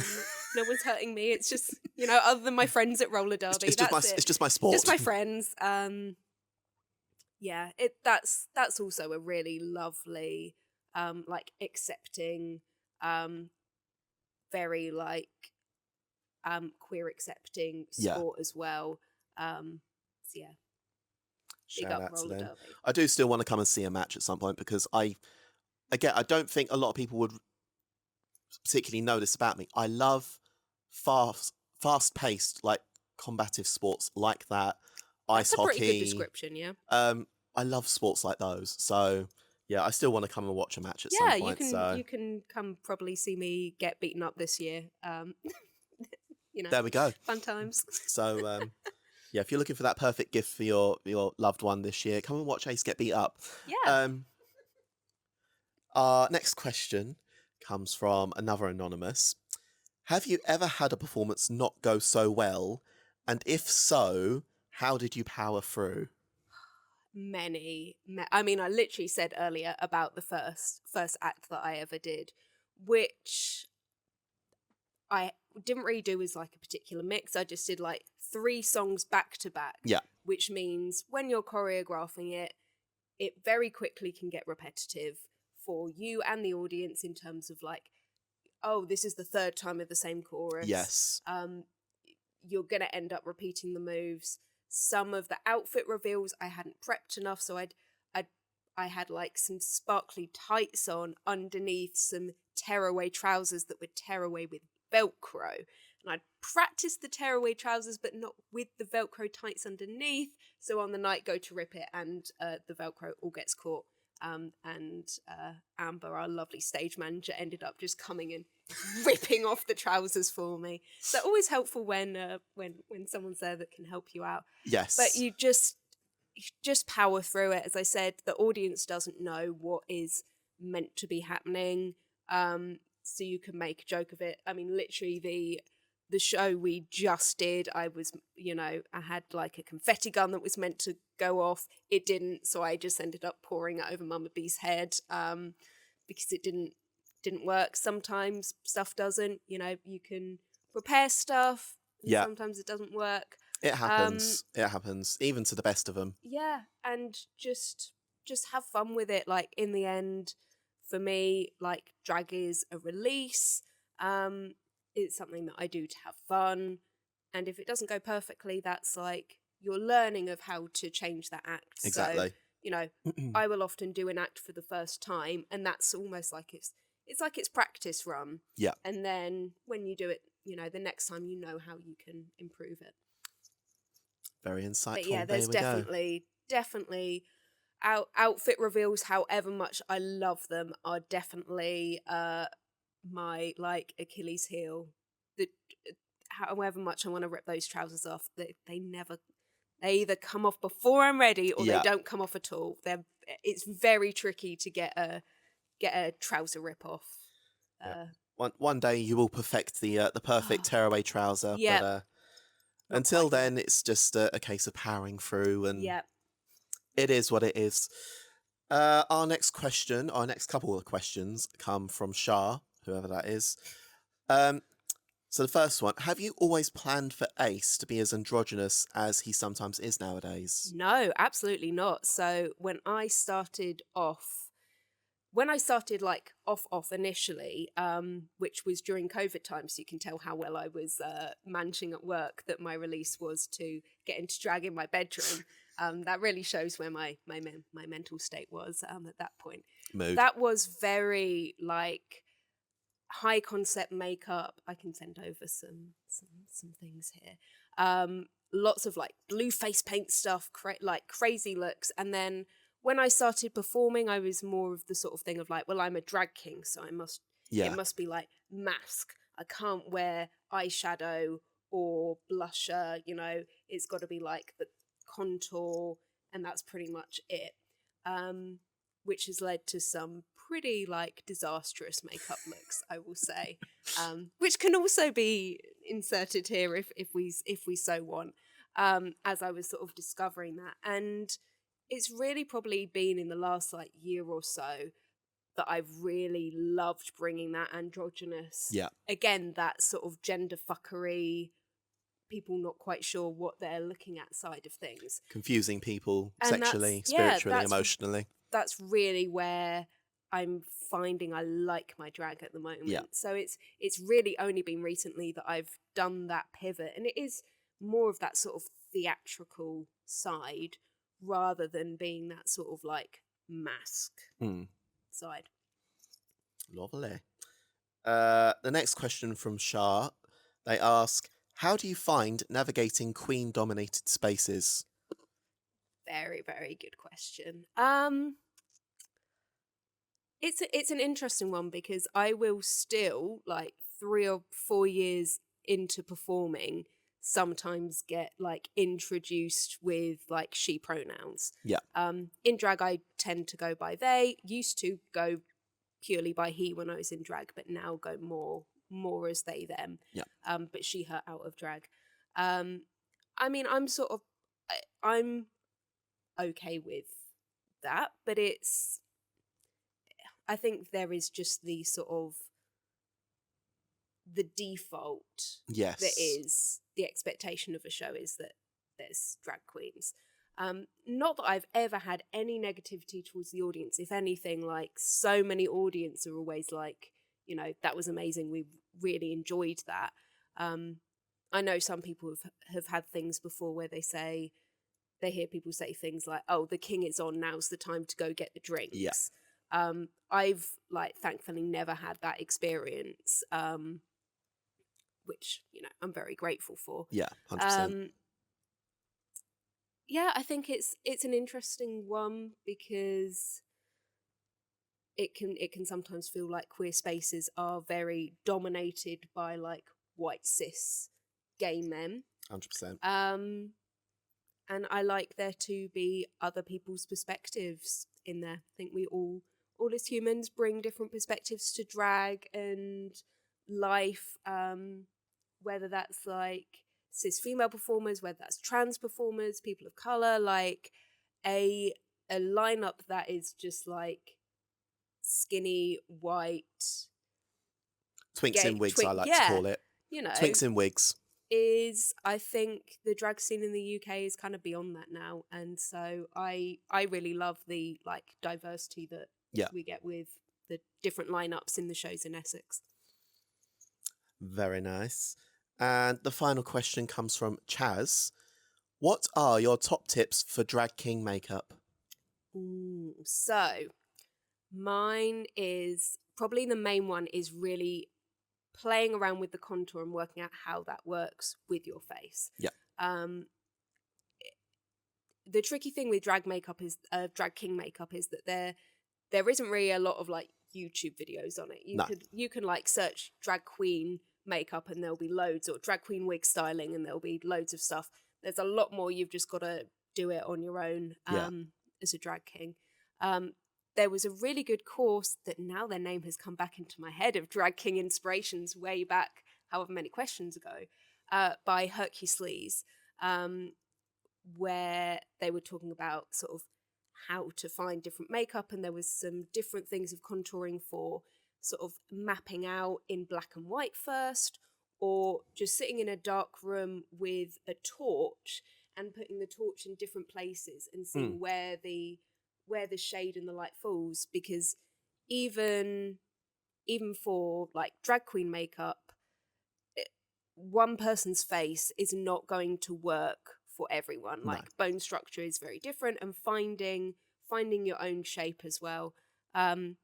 no one's hurting me. It's just, you know, other than my friends at roller derby. It's just my sport. Just my friends. Yeah, that's also a really lovely, like, accepting, very, like, queer accepting sport as well. So yeah. Shout out to them. Derby. I do still want to come and see a match at some point, because I don't think a lot of people would particularly know this about me. I love fast-paced, like, combative sports like that. Ice hockey. That's a pretty good description, yeah. I love sports like those. So yeah, I still want to come and watch a match at some point. You can come probably see me get beaten up this year. You know, there we go. Fun times. So yeah, if you're looking for that perfect gift for your loved one this year, come and watch Ace get beat up. Yeah. Our next question comes from another anonymous. Have you ever had a performance not go so well? And if so, how did you power through? Many. I mean, I literally said earlier about the first act that I ever did, which I didn't really do as, like, a particular mix. I just did, like, 3 songs back to back. Yeah. Which means when you're choreographing it, it very quickly can get repetitive for you and the audience, in terms of, like, oh, this is the 3rd time of the same chorus. Yes. You're going to end up repeating the moves. Some of the outfit reveals I hadn't prepped enough, so I had, like, some sparkly tights on underneath some tearaway trousers that would tear away with Velcro. And I'd practiced the tearaway trousers, but not with the Velcro tights underneath. So on the night, go to rip it, and the Velcro all gets caught. And Amber, our lovely stage manager, ended up just coming and ripping off the trousers for me. So always helpful when someone's there that can help you out. Yes. But you just power through it. As I said, the audience doesn't know what is meant to be happening. So you can make a joke of it. I mean, literally the show we just did, I had, like, a confetti gun that was meant to go off. It didn't, so I just ended up pouring it over Mama B's head, because it didn't work. Sometimes stuff doesn't, you know, you can prepare stuff, and sometimes it doesn't work. It happens. It happens, even to the best of them. Yeah, and just have fun with it. Like, in the end, for me, like, drag is a release. It's something that I do to have fun, and if it doesn't go perfectly, that's, like, you're learning of how to change that act. Exactly. So, you know, I will often do an act for the first time, and that's almost like it's like it's practice run. Yeah. And then when you do it, you know, the next time, you know how you can improve it. Very insightful. But yeah, there's definitely outfit reveals, however much I love them, are definitely my like Achilles heel. The however much I want to rip those trousers off, they never. They either come off before I'm ready, or they don't come off at all. It's very tricky to get a trouser rip off. One day you will perfect the perfect tearaway trouser, but until then, it's just a case of powering through, and it is what it is. Our next couple of questions come from Shah, whoever that is. So the first one, have you always planned for Ace to be as androgynous as he sometimes is nowadays? No, absolutely not. So when I started like off initially, which was during COVID time, so you can tell how well I was managing at work, that my release was to get into drag in my bedroom. That really shows where my mental state was at that point. Mood. That was very like high concept makeup. I can send over some things here. Lots of like blue face paint stuff, like crazy looks. And then when I started performing, I was more of the sort of thing of like, well, I'm a drag king, so it must be like mask. I can't wear eyeshadow or blusher, it's got to be like the contour, and that's pretty much it. Which has led to some pretty like disastrous makeup looks, I will say, which can also be inserted here if we so want. As I was sort of discovering that, and it's really probably been in the last like year or so that I've really loved bringing that androgynous, again, that sort of gender fuckery, people not quite sure what they're looking at side of things, confusing people sexually, spiritually, emotionally. That's really where I'm finding I like my drag at the moment. So it's really only been recently that I've done that pivot, and it is more of that sort of theatrical side rather than being that sort of like mask side. Lovely. The next question from Shah, they ask, how do you find navigating queen-dominated spaces? Very, very good question. It's an interesting one because I will still, like 3 or 4 years into performing, sometimes get like introduced with like she pronouns. In drag, I tend to go by they. Used to go purely by he when I was in drag, but now go more as they them. But she her out of drag. I mean, I'm okay with that, but I think there is just the sort of the default that is the expectation of a show is that there's drag queens. Not that I've ever had any negativity towards the audience. If anything, like so many audience are always like, that was amazing. We really enjoyed that. I know some people have had things before where they hear people say things like, oh, the king is on, now's the time to go get the drinks. I've like thankfully never had that experience, which I'm very grateful for. 100%. I think it's an interesting one because it can sometimes feel like queer spaces are very dominated by like white cis gay men. 100%. And I like there to be other people's perspectives in there. I think we all as humans bring different perspectives to drag and life, whether that's like cis female performers, whether that's trans performers, people of color, like a lineup that is just like skinny white twinks in wigs, I like to call it. Twinks in wigs. I think the drag scene in the UK is kind of beyond that now, and so I really love the like diversity that we get with the different lineups in the shows in Essex. Very nice. And the final question comes from Chaz. What are your top tips for drag king makeup? So mine is probably the main one is really playing around with the contour and working out how that works with your face. The tricky thing with drag king makeup is that there isn't really a lot of like YouTube videos on it. No. You can like search drag queen makeup and there'll be loads, or drag queen wig styling and there'll be loads of stuff. There's a lot more. You've just got to do it on your own as a drag king. There was a really good course that now their name has come back into my head, of Drag King Inspirations, way back however many questions ago, by HotCast, where they were talking about sort of how to find different makeup, and there was some different things of contouring for sort of mapping out in black and white first, or just sitting in a dark room with a torch and putting the torch in different places and seeing where the shade and the light falls. Because even for like drag queen makeup, one person's face is not going to work for everyone. No. Like bone structure is very different, and finding your own shape as well. And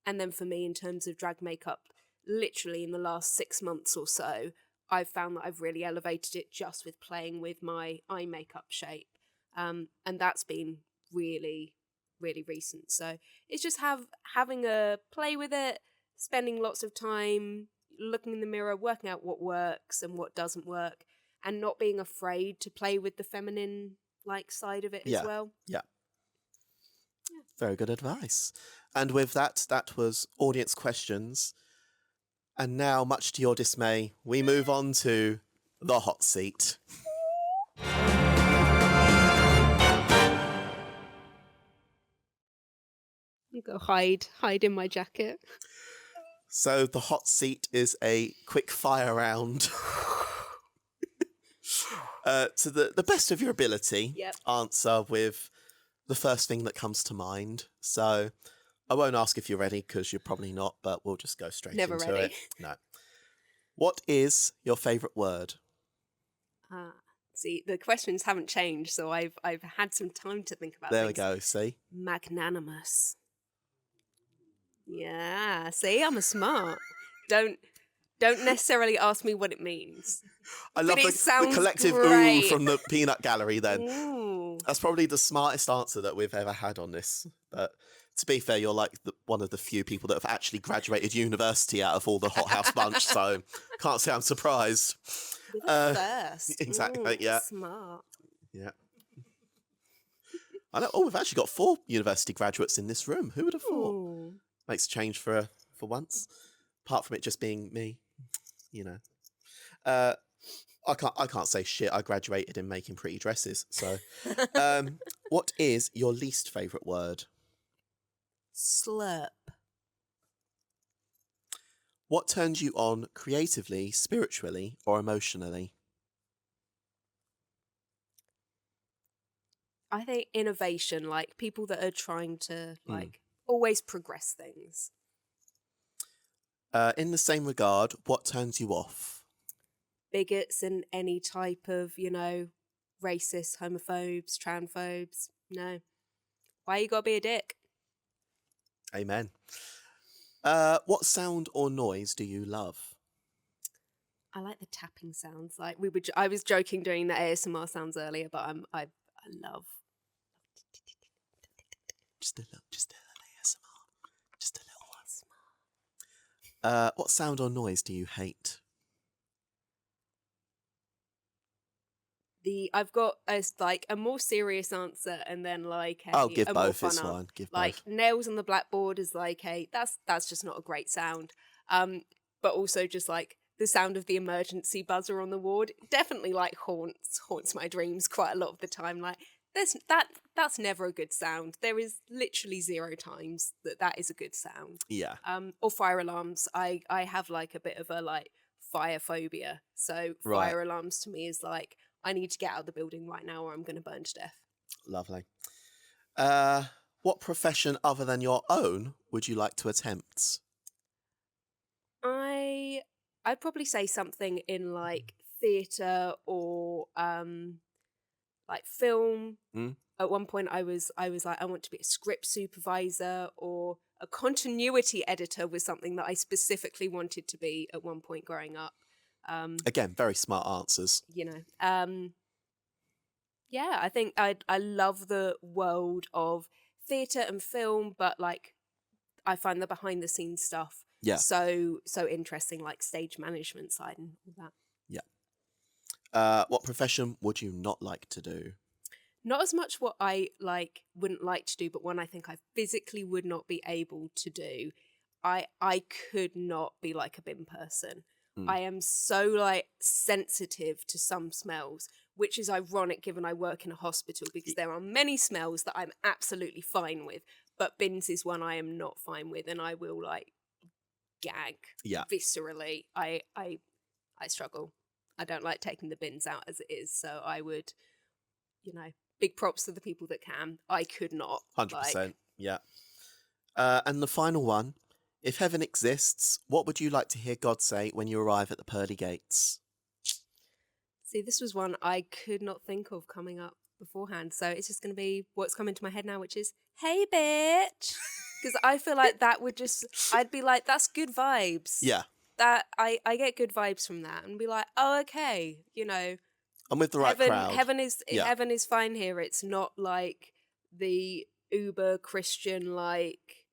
then for me, in terms of drag makeup, literally in the last 6 months or so, I've found that I've really elevated it just with playing with my eye makeup shape. And that's been really, really recent. So it's just having a play with it, spending lots of time looking in the mirror, working out what works and what doesn't work, and not being afraid to play with the feminine like side of it as well. Yeah. Very good advice. And with that was audience questions. And now, much to your dismay, we move on to the hot seat. I'll go hide in my jacket. So the hot seat is a quick fire round. To the best of your ability, answer with the first thing that comes to mind. So I won't ask if you're ready, because you're probably not, but we'll just go straight into ready. it. No. What is your favourite word? See, the questions haven't changed, so I've had some time to think about There things. we go, see? Magnanimous. Yeah, see, I'm a smart. Don't necessarily ask me what it means. I love the collective great. ooh from the peanut gallery then. Ooh. That's probably the smartest answer that we've ever had on this. But to be fair, you're like one of the few people that have actually graduated university out of all the Hot House bunch, so can't say I'm surprised. With a first. Exactly, yeah. Smart. Yeah. I know. Oh, we've actually got 4 university graduates in this room. Who would have thought? Ooh. Makes a change for once. Apart from it just being me, you know. I can't say shit. I graduated in making pretty dresses. So, what is your least favourite word? Slurp. What turns you on creatively, spiritually, or emotionally? I think innovation, like people that are trying to like always progress things. In the same regard, what turns you off? Bigots and any type of, racist, homophobes, transphobes. No. Why you gotta be a dick? Amen. What sound or noise do you love? I like the tapping sounds. Like I was joking doing the ASMR sounds earlier, but I love. Just a little ASMR. Just a little one. What sound or noise do you hate? I've got a more serious answer, and then Give a both. more It's fun fine. Give like both. nails on the blackboard is that's just not a great sound. But also just like the sound of the emergency buzzer on the ward definitely like haunts my dreams quite a lot of the time. Like that's never a good sound. There is literally 0 times that is a good sound. Yeah. Or fire alarms. I have like a bit of a like fire phobia. So fire alarms to me is like, I need to get out of the building right now or I'm going to burn to death. Lovely. What profession other than your own would you like to attempt? I'd probably say something in like theatre or like film. At one point I was like, I want to be a script supervisor, or a continuity editor was something that I specifically wanted to be at one point growing up. Again, very smart answers. Yeah, I think I love the world of theatre and film, but like I find the behind the scenes stuff Yeah. so interesting, like stage management side and all that. What profession would you not like to do? Not as much what I wouldn't like to do, but one I think I physically would not be able to do. I could not be like a bin person. I am so like sensitive to some smells, which is ironic given I work in a hospital, because there are many smells that I'm absolutely fine with, but bins is one I am not fine with, and I will like gag viscerally. I struggle. I don't like taking the bins out as it is, so I would, big props to the people that can. I could not. 100%. Yeah. And the final one, if heaven exists, what would you like to hear God say when you arrive at the pearly gates? See, this was one I could not think of coming up beforehand, so it's just going to be what's coming to my head now, which is, hey, bitch. Because I feel like that would just, I'd be like, that's good vibes. Yeah. That I get good vibes from that, and be like, oh, okay, I'm with the right crowd. Heaven is fine here. It's not like the uber Christian, like,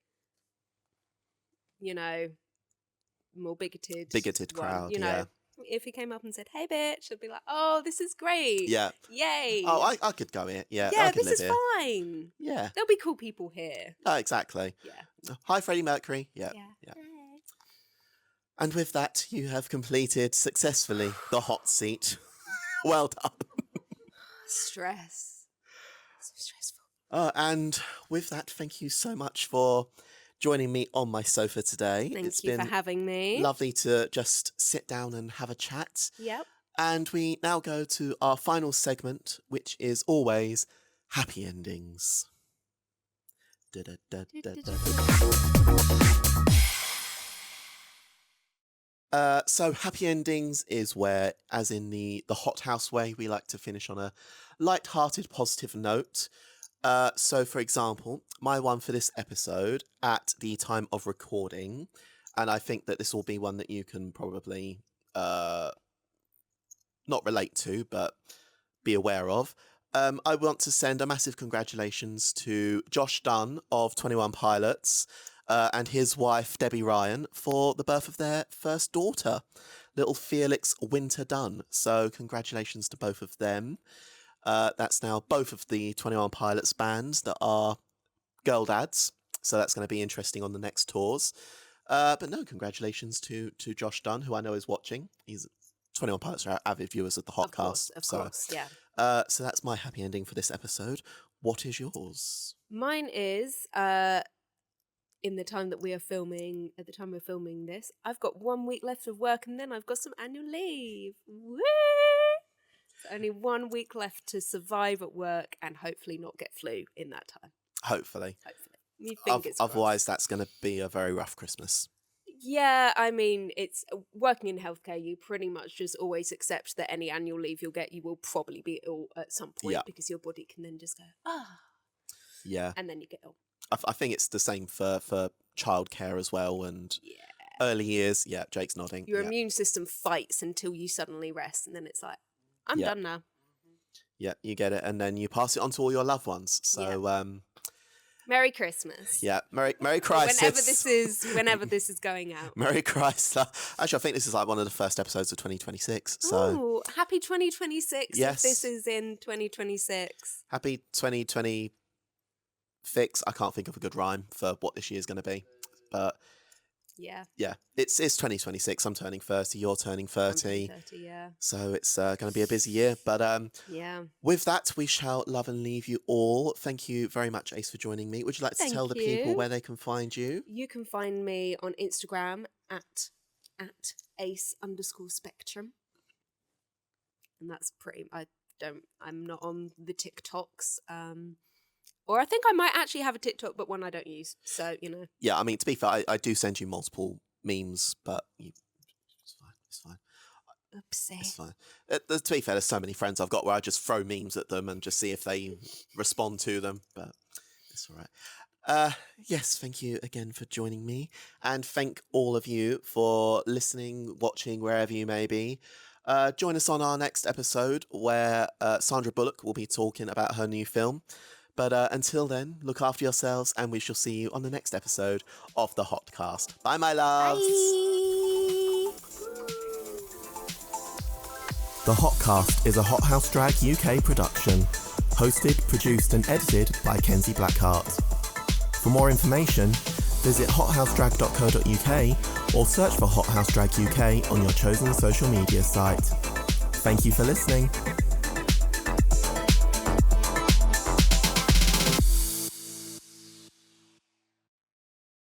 more bigoted crowd. one, If he came up and said, "Hey, bitch," I'd be like, "Oh, this is great. Yeah. Yay. Oh, I could go here. Yeah. Yeah, I could this live is here. fine. Yeah. There'll be cool people here." Oh, exactly. Yeah. Hi, Freddie Mercury. Yeah. Yeah. And with that, you have completed successfully the hot seat. Well done. Stress. So stressful. And with that, thank you so much for joining me on my sofa today. Thank you for having me. Lovely to just sit down and have a chat. Yep. And we now go to our final segment, which is always happy endings. So happy endings is where, as in the Hot House way, we like to finish on a light-hearted, positive note. So, for example, my one for this episode at the time of recording, and I think that this will be one that you can probably not relate to, but be aware of. I want to send a massive congratulations to Josh Dunn of 21 Pilots and his wife, Debbie Ryan, for the birth of their first daughter, little Felix Winter Dunn. So congratulations to both of them. That's now both of the 21 Pilots bands that are girl dads. So that's going to be interesting on the next tours. But no, congratulations to Josh Dunn, who I know is watching. He's 21 Pilots are avid viewers of the HotCast. Of course, yeah. So that's my happy ending for this episode. What is yours? Mine is in the time that we are filming, at the time we're filming this, I've got 1 week left of work, and then I've got some annual leave. Woo! So only 1 week left to survive at work and hopefully not get flu in that time. Hopefully. Fingers Otherwise, that's going to be a very rough Christmas. Yeah, I mean, it's working in healthcare, you pretty much just always accept that any annual leave you'll get, you will probably be ill at some point, because your body can then just go, yeah, and then you get ill. I think it's the same for childcare as well, and early years. Yeah, Jake's nodding. Your immune system fights until you suddenly rest, and then it's like, I'm done now. Yeah, you get it, and then you pass it on to all your loved ones. So, Merry Christmas. Yeah, Merry Christmas. Whenever this is going out. Merry Chrysler. Actually, I think this is like one of the first episodes of 2026. So, happy 2026. Yes. If this is in 2026. Happy 2020 fix. I can't think of a good rhyme for what this year is going to be, but yeah, it's 2026. I'm turning 30. You're turning 30. 30, yeah. So it's going to be a busy year. But with that, we shall love and leave you all. Thank you very much, Ace, for joining me. Would you like to tell the people where they can find you? You can find me on Instagram at ace_spectrum. And that's pretty. I'm not on the TikToks. Or I think I might actually have a TikTok, but one I don't use. So, Yeah, I mean, to be fair, I do send you multiple memes, but it's fine. Oopsie. It's fine. To be fair, there's so many friends I've got where I just throw memes at them and just see if they respond to them, but it's all right. Yes, thank you again for joining me, and thank all of you for listening, watching, wherever you may be. Join us on our next episode where Sandra Bullock will be talking about her new film. But until then, look after yourselves, and we shall see you on the next episode of the HotCast. Bye, my loves. Bye. The HotCast is a Hot House Drag UK production, hosted, produced and edited by Kenzie Blackheart. For more information, visit hothousedrag.co.uk or search for Hot House Drag UK on your chosen social media site. Thank you for listening.